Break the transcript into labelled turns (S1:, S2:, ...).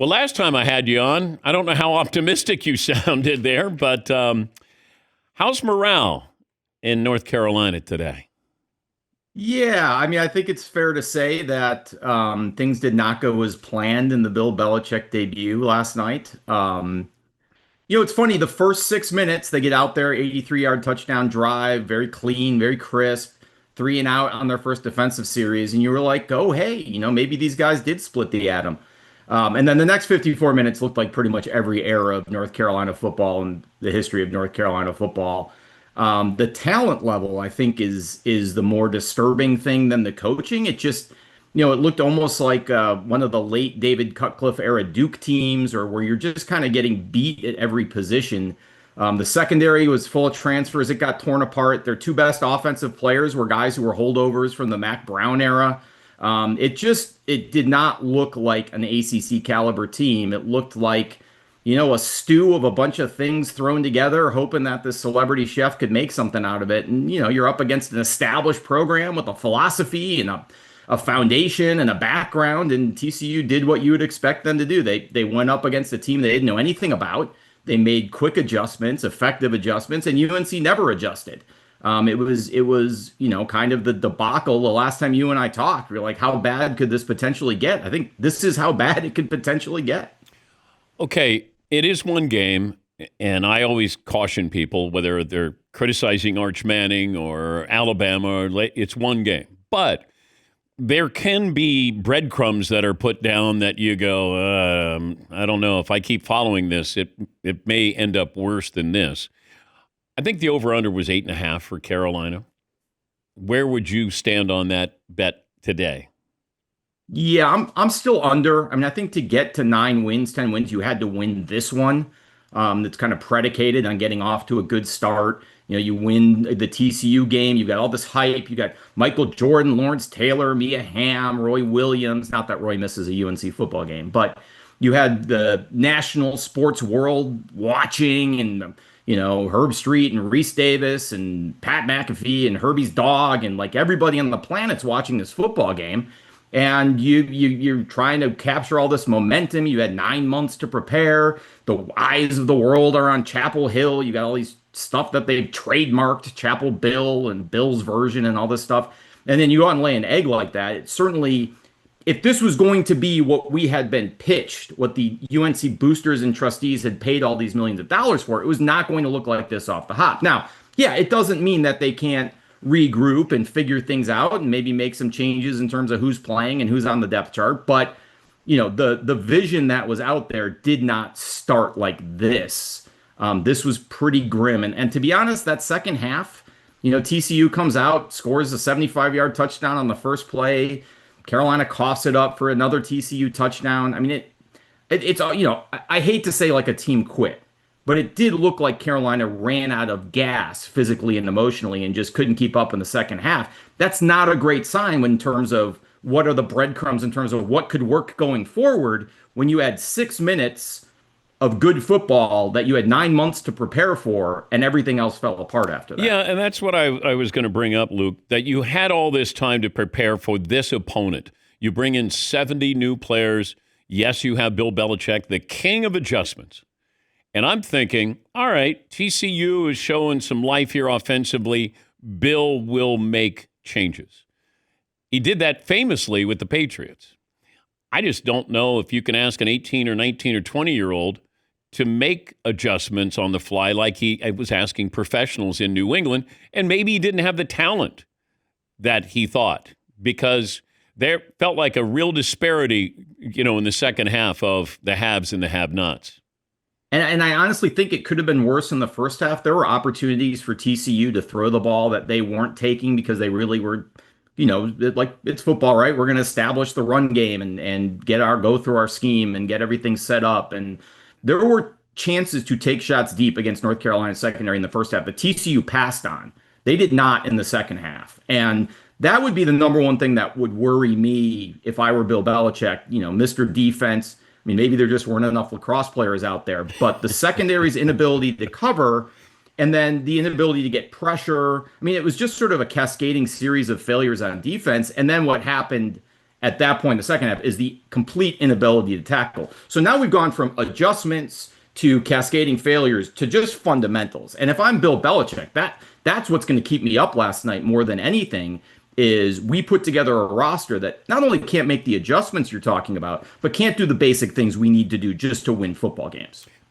S1: Well, last time I had you on, I don't know how optimistic you sounded there, but how's morale in North Carolina today?
S2: Yeah, I mean, I think it's fair to say that things did not go as planned in the Bill Belichick debut last night. It's funny, the first 6 minutes, they get out there, 83-yard touchdown drive, very clean, very crisp, three and out on their first defensive series. And you were like, oh, hey, maybe these guys did split the atom. And then the next 54 minutes looked like pretty much every era of North Carolina football and the history of North Carolina football. The talent level, I think, is the more disturbing thing than the coaching. It looked almost like one of the late David Cutcliffe era Duke teams, or where you're just kind of getting beat at every position. The secondary was full of transfers. It got torn apart. Their two best offensive players were guys who were holdovers from the Mac Brown era. It did not look like an ACC caliber team. It looked like a stew of a bunch of things thrown together, hoping that the celebrity chef could make something out of it. And, you're up against an established program with a philosophy and a foundation and a background. And TCU did what you would expect them to do. They went up against a team they didn't know anything about. They made quick adjustments, effective adjustments, and UNC never adjusted. It was kind of the debacle the last time you and I talked. We're like, how bad could this potentially get? I think this is how bad it could potentially get.
S1: Okay, it is one game, and I always caution people, whether they're criticizing Arch Manning or Alabama, it's one game. But there can be breadcrumbs that are put down that you go, I don't know, if I keep following this, it may end up worse than this. I think the over-under was 8.5 for Carolina. Where would you stand on that bet today?
S2: Yeah, I'm still under. I mean, I think to get to 9 wins, 10 wins, you had to win this one. That's kind of predicated on getting off to a good start. You win the TCU game. You got all this hype. You got Michael Jordan, Lawrence Taylor, Mia Hamm, Roy Williams. Not that Roy misses a UNC football game, but you had the national sports world watching, and Herb Street and Reese Davis and Pat McAfee and Herbie's dog, and like everybody on the planet's watching this football game. And you're trying to capture all this momentum. You had 9 months to prepare. The eyes of the world are on Chapel Hill. You got all these stuff that they've trademarked, Chapel Bill and Bill's version and all this stuff. And then you go out and lay an egg like that. It certainly, if this was going to be what we had been pitched, what the UNC boosters and trustees had paid all these millions of dollars for, it was not going to look like this off the hop. Now, yeah, it doesn't mean that they can't regroup and figure things out and maybe make some changes in terms of who's playing and who's on the depth chart. But, the vision that was out there did not start like this. This was pretty grim. And to be honest, that second half, TCU comes out, scores a 75-yard touchdown on the first play. Carolina coughs it up for another TCU touchdown. I mean, I hate to say like a team quit, but it did look like Carolina ran out of gas physically and emotionally and just couldn't keep up in the second half. That's not a great sign in terms of what are the breadcrumbs in terms of what could work going forward when you had 6 minutes of good football that you had 9 months to prepare for, and everything else fell apart after that.
S1: Yeah, and that's what I was going to bring up, Luke, that you had all this time to prepare for this opponent. You bring in 70 new players. Yes, you have Bill Belichick, the king of adjustments. And I'm thinking, all right, TCU is showing some life here offensively. Bill will make changes. He did that famously with the Patriots. I just don't know if you can ask an 18 or 19 or 20-year-old to make adjustments on the fly like he was asking professionals in New England, and maybe he didn't have the talent that he thought, because there felt like a real disparity, in the second half of the haves and the have-nots.
S2: And I honestly think it could have been worse in the first half. There were opportunities for TCU to throw the ball that they weren't taking because they really were, like it's football, right? We're going to establish the run game and go through our scheme and get everything set up. And there were chances to take shots deep against North Carolina secondary in the first half, but TCU passed on. They did not in the second half. And that would be the number one thing that would worry me if I were Bill Belichick, Mr. Defense. I mean, maybe there just weren't enough lacrosse players out there, but the secondary's inability to cover, and then the inability to get pressure. I mean, it was just sort of a cascading series of failures on defense. And then what happened at that point, the second half, is the complete inability to tackle. So now we've gone from adjustments to cascading failures to just fundamentals. And if I'm Bill Belichick, that's what's going to keep me up last night more than anything. Is we put together a roster that not only can't make the adjustments you're talking about, but can't do the basic things we need to do just to win football games.